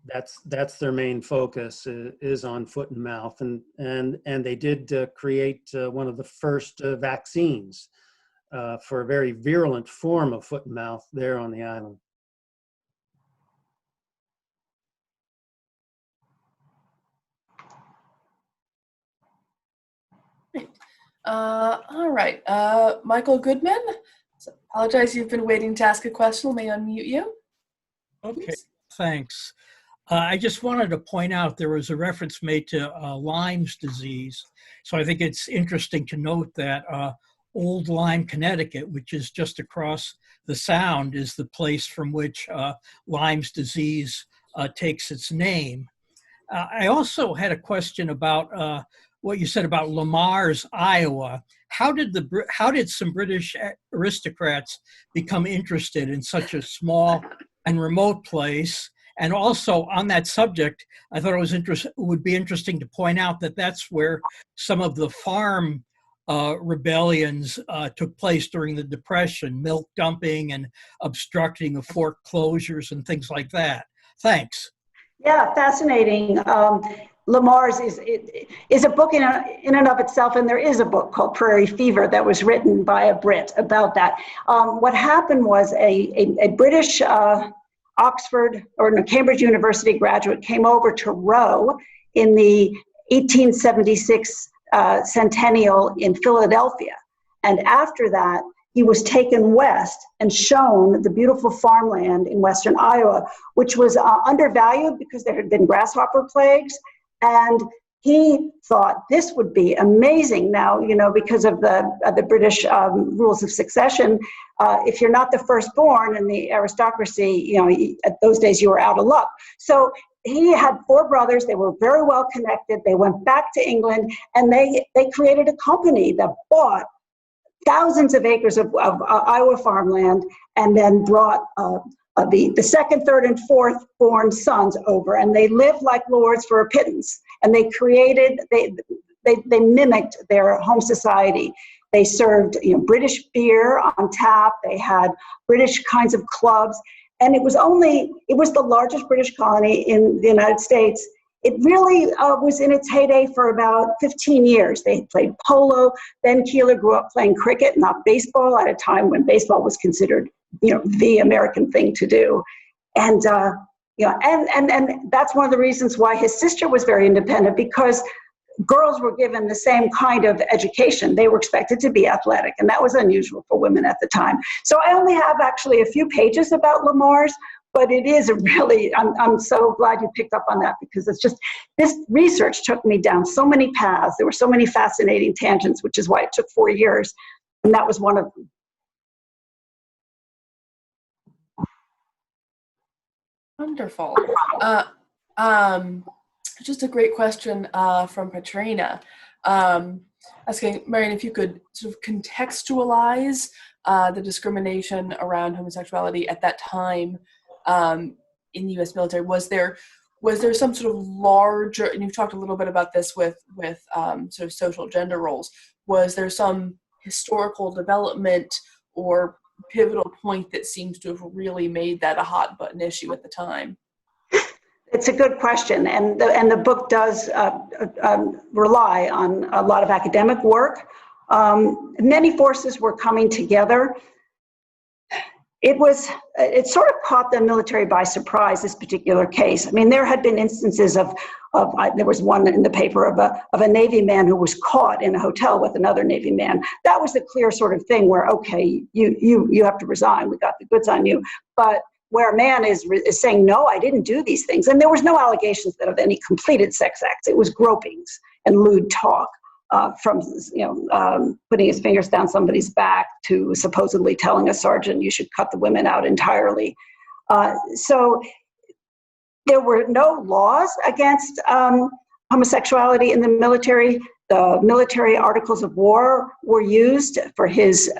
that's their main focus is on foot and mouth, and they did create one of the first vaccines for a very virulent form of foot and mouth there on the island. All right, Michael Goodman. So apologize, you've been waiting to ask a question. May I unmute you? Okay, Please. thanks. I just wanted to point out there was a reference made to Lyme's disease. So I think it's interesting to note that Old Lyme, Connecticut, which is just across the Sound, is the place from which Lyme's disease takes its name. I also had a question about what you said about Lamar's, Iowa. How did some British aristocrats become interested in such a small and remote place? And also on that subject, I thought it would be interesting to point out that that's where some of the farm rebellions took place during the Depression, milk dumping and obstructing of fork closures and things like that. Thanks. Yeah, fascinating. Lamar's is a book in and of itself, and there is a book called Prairie Fever that was written by a Brit about that. What happened was a British Cambridge University graduate came over to Roe in the 1876 centennial in Philadelphia, and after that, he was taken west and shown the beautiful farmland in western Iowa, which was undervalued because there had been grasshopper plagues. And he thought this would be amazing. Now, because of the British rules of succession, if you're not the firstborn in the aristocracy, at those days you were out of luck. So he had 4 brothers. They were very well connected. They went back to England, and they created a company that bought thousands of acres of Iowa farmland, and then brought the second, third, and fourth born sons over, and they lived like lords for a pittance. And they mimicked their home society. They served British beer on tap. They had British kinds of clubs, and it was the largest British colony in the United States. It really was in its heyday for about 15 years. They played polo. Ben Keeler grew up playing cricket, not baseball, at a time when baseball was considered, the American thing to do. And and that's one of the reasons why his sister was very independent, because girls were given the same kind of education. They were expected to be athletic, and that was unusual for women at the time. So I only have actually a few pages about Lamar's, but it is I'm so glad you picked up on that, because it's just, this research took me down so many paths. There were so many fascinating tangents, which is why it took 4 years. And that was one of them. Wonderful. Just a great question from Katrina, asking, Marian, if you could sort of contextualize the discrimination around homosexuality at that time in the U.S. military. Was there some sort of larger, and you've talked a little bit about this with sort of social gender roles, was there some historical development or pivotal point that seems to have really made that a hot button issue at the time? It's a good question, and the book does rely on a lot of academic work. Many forces were coming together. it sort of caught the military by surprise, this particular case. I mean, there had been instances there was one in the paper of a Navy man who was caught in a hotel with another Navy man. That was the clear sort of thing where, okay, you have to resign. We got the goods on you. But where a man is saying, no, I didn't do these things. And there was no allegations of any completed sex acts. It was gropings and lewd talk. From putting his fingers down somebody's back to supposedly telling a sergeant you should cut the women out entirely. So there were no laws against homosexuality in the military. The military articles of war were used for his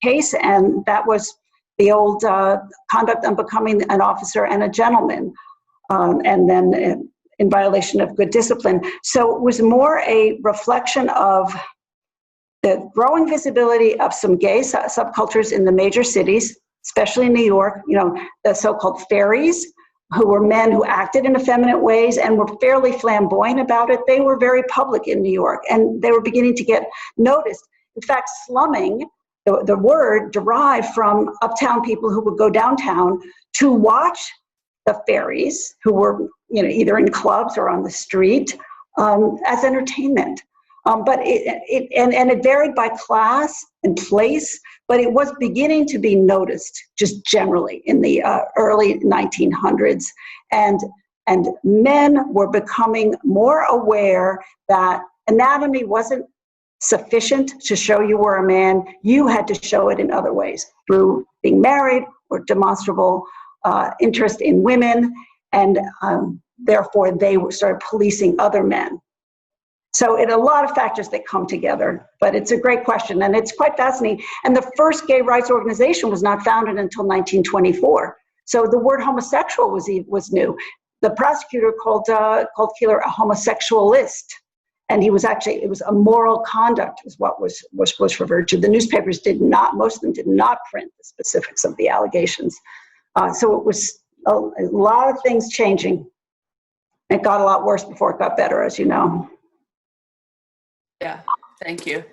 case, and that was the old conduct unbecoming an officer and a gentleman. And then in violation of good discipline. So it was more a reflection of the growing visibility of some gay subcultures in the major cities, especially in New York, the so-called fairies, who were men who acted in effeminate ways and were fairly flamboyant about it. They were very public in New York, and they were beginning to get noticed. In fact, slumming, the word derived from uptown people who would go downtown to watch the fairies, who were either in clubs or on the street, as entertainment. But it varied by class and place, but it was beginning to be noticed just generally in the early 1900s. And men were becoming more aware that anatomy wasn't sufficient to show you were a man. You had to show it in other ways, through being married or demonstrable interest in women, and therefore they started policing other men. So a lot of factors that come together, but it's a great question and it's quite fascinating. And the first gay rights organization was not founded until 1924. So the word homosexual was new. The prosecutor called Keeler a homosexualist, and it was immoral conduct is what was referred to. The newspapers most of them did not print the specifics of the allegations. So it was a lot of things changing. It got a lot worse before it got better, as you know. Yeah, thank you.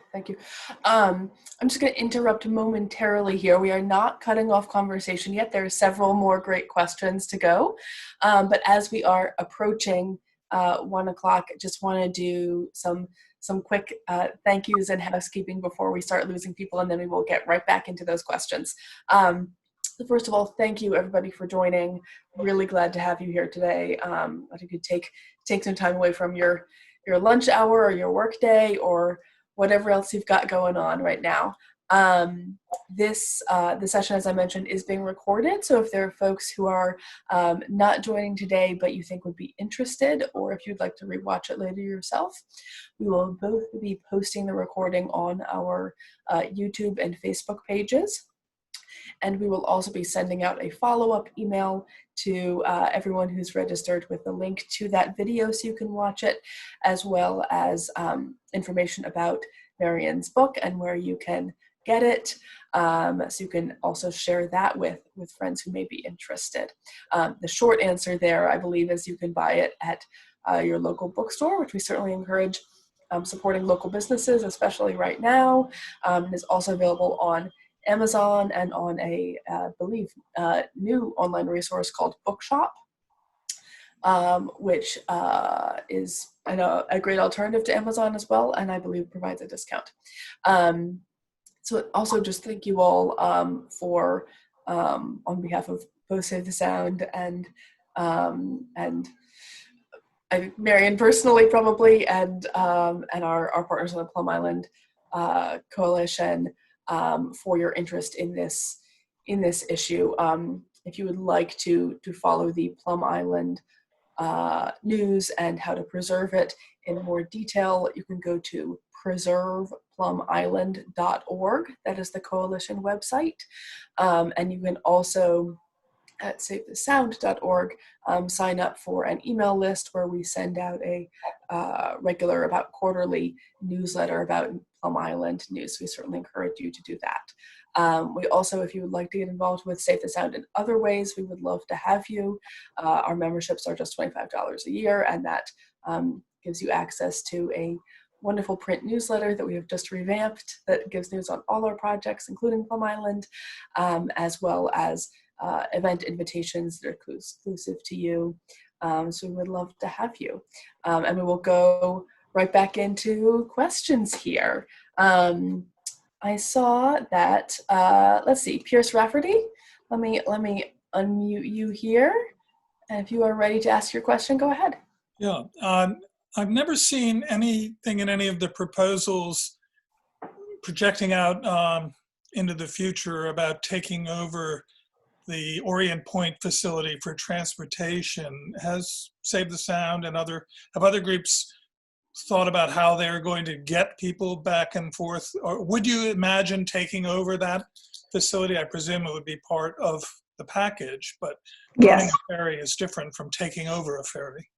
I'm just going to interrupt momentarily here. We are not cutting off conversation yet. There are several more great questions to go. But as we are approaching 1 o'clock, I just want to do some quick thank yous and housekeeping before we start losing people, and then we will get right back into those questions. First of all, thank you everybody for joining. Really glad to have you here today. I think you could take some time away from your lunch hour or your work day or whatever else you've got going on right now. This session, as I mentioned, is being recorded. So if there are folks who are not joining today, but you think would be interested, or if you'd like to rewatch it later yourself, we will both be posting the recording on our YouTube and Facebook pages. And we will also be sending out a follow-up email to everyone who's registered with the link to that video so you can watch it, as well as information about Marian's book and where you can get it. So you can also share that with friends who may be interested. The short answer there, I believe, is you can buy it at your local bookstore, which we certainly encourage. Supporting local businesses, especially right now. It is also available on Amazon and on a, new online resource called Bookshop, which is a great alternative to Amazon as well, and I believe provides a discount. So also just thank you all for, on behalf of both Save the Sound and Marian personally probably, and our partners on the Plum Island Coalition, for your interest in this issue. If you would like to follow the Plum Island news and how to preserve it in more detail, you can go to preserveplumisland.org. That is the coalition website. And you can also, at savethesound.org, sign up for an email list where we send out a regular, about quarterly newsletter about Plum Island news. We certainly encourage you to do that. We also, if you would like to get involved with Save the Sound in other ways, we would love to have you. Our memberships are just $25 a year, and that gives you access to a wonderful print newsletter that we have just revamped that gives news on all our projects, including Plum Island, as well as event invitations that are exclusive to you. So we would love to have you. And we will go right back into questions here. I saw that, let's see, Pierce Rafferty, let me unmute you here. And if you are ready to ask your question, go ahead. Yeah, I've never seen anything in any of the proposals projecting out into the future about taking over the Orient Point facility for transportation. Has Save the Sound and have other groups thought about how they're going to get people back and forth? Or would you imagine taking over that facility? I presume it would be part of the package, but running Yes. a ferry is different from taking over a ferry.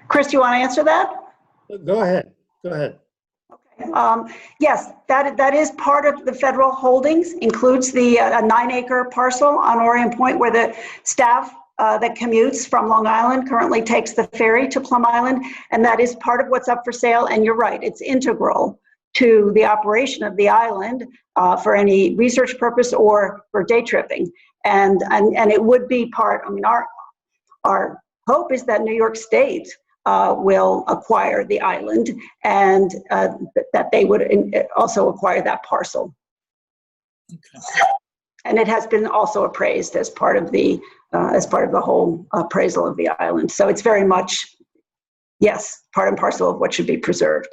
Chris, you want to answer that? Go ahead. Go ahead. Yes, that is part of the federal holdings, includes the 9-acre parcel on Orient Point where the staff that commutes from Long Island currently takes the ferry to Plum Island, and that is part of what's up for sale. And you're right, it's integral to the operation of the island for any research purpose or for day tripping. And it would be part, I mean, our hope is that New York State will acquire the island, and that they would also acquire that parcel. Okay. And it has been also appraised as part of the whole appraisal of the island. So it's very much, yes, part and parcel of what should be preserved.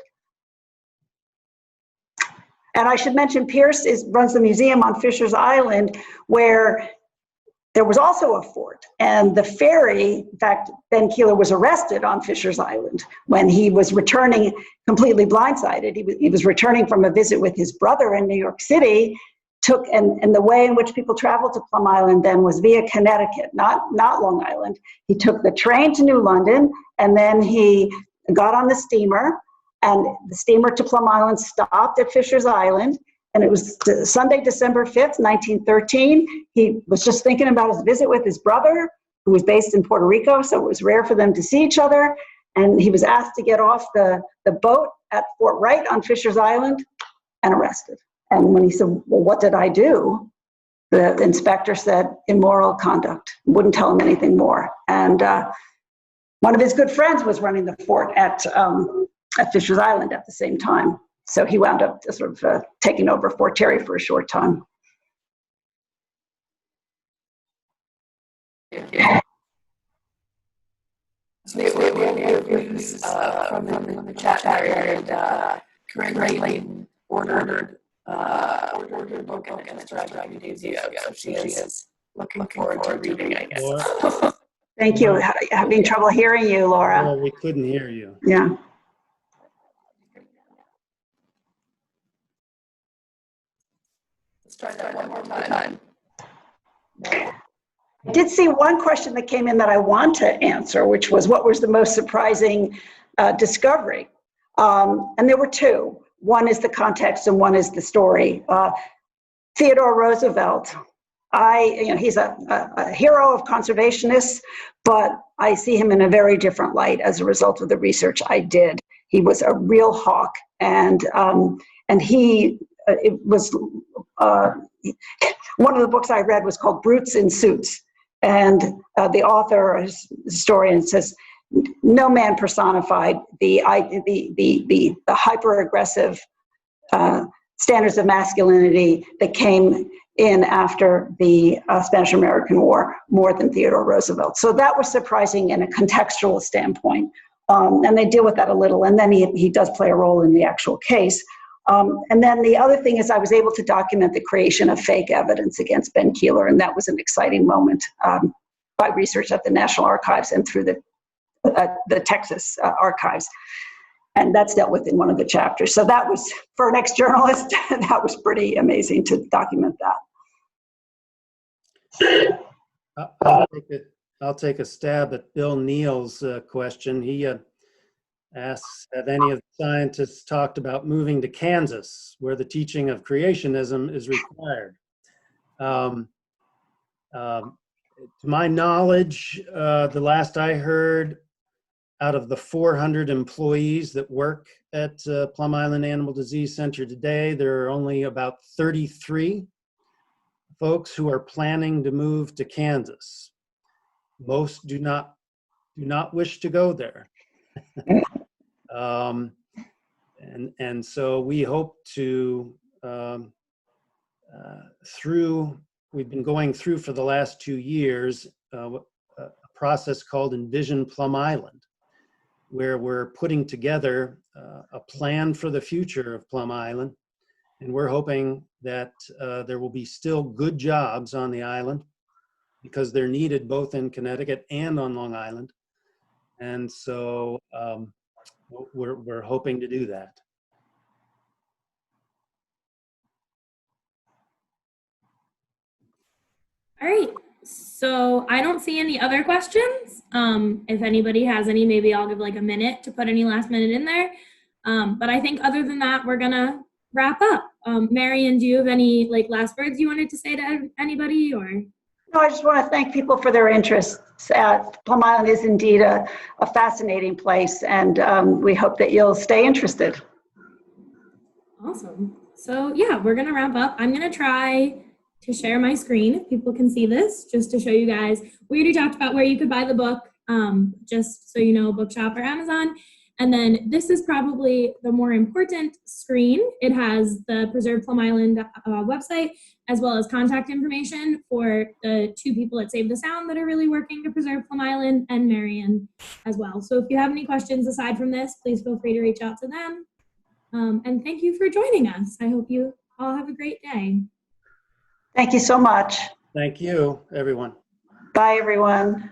And I should mention, Pierce runs the museum on Fisher's Island, where there was also a fort, and the ferry, in fact, Ben Keeler was arrested on Fisher's Island when he was returning completely blindsided. He was returning from a visit with his brother in New York City, and the way in which people traveled to Plum Island then was via Connecticut, not Long Island. He took the train to New London, and then he got on the steamer, and the steamer to Plum Island stopped at Fisher's Island. And it was Sunday, December 5th, 1913. He was just thinking about his visit with his brother, who was based in Puerto Rico, so it was rare for them to see each other. And he was asked to get off the boat at Fort Wright on Fisher's Island and arrested. And when he said, well, what did I do? The inspector said, immoral conduct. Wouldn't tell him anything more. And one of his good friends was running the fort at Fisher's Island at the same time. So he wound up sort of taking over Fort Terry for a short time. From the chat area, and Kreider ordered a book and it's arrived a few days ago. So she is looking forward to reading, I guess. Thank you. Having trouble hearing you, Laura. Oh, we couldn't hear you. Yeah. Let's try that one more time. I did see one question that came in that I want to answer, which was, what was the most surprising discovery? And there were two. One is the context and one is the story. Theodore Roosevelt, he's a hero of conservationists, but I see him in a very different light as a result of the research I did. He was a real hawk, and he it was one of the books I read was called Brutes in Suits, and the author, historian, says no man personified the hyper-aggressive standards of masculinity that came in after the Spanish-American War more than Theodore Roosevelt. So that was surprising in a contextual standpoint. And they deal with that a little, and then he does play a role in the actual case. And then the other thing is I was able to document the creation of fake evidence against Ben Keeler, and that was an exciting moment by research at the National Archives and through the Texas Archives. And that's dealt with in one of the chapters. So that was, for an ex-journalist, that was pretty amazing to document that. I'll take a stab at Bill Neal's question. He asks, have any of the scientists talked about moving to Kansas, where the teaching of creationism is required? To my knowledge, the last I heard, out of the 400 employees that work at Plum Island Animal Disease Center today, there are only about 33 folks who are planning to move to Kansas. Most do not wish to go there. And so we hope to, we've been going through for the last 2 years a process called Envision Plum Island, where we're putting together a plan for the future of Plum Island. And we're hoping that there will be still good jobs on the island because they're needed both in Connecticut and on Long Island. And so we're hoping to do that. All right, so I don't see any other questions. If anybody has any, maybe I'll give like a minute to put any last minute in there. But I think other than that, we're gonna wrap up. Marian, do you have any like last words you wanted to say to anybody, or? No, I just want to thank people for their interest. Plum Island is indeed a fascinating place, and we hope that you'll stay interested. Awesome. So yeah, we're gonna wrap up. I'm gonna try to share my screen if people can see this, just to show you guys. We already talked about where you could buy the book, just so you know, Bookshop or Amazon. And then this is probably the more important screen. It has the Preserve Plum Island website, as well as contact information for the 2 people at Save the Sound that are really working to preserve Plum Island, and Marian as well. So if you have any questions aside from this, please feel free to reach out to them. And thank you for joining us. I hope you all have a great day. Thank you so much. Thank you, everyone. Bye, everyone.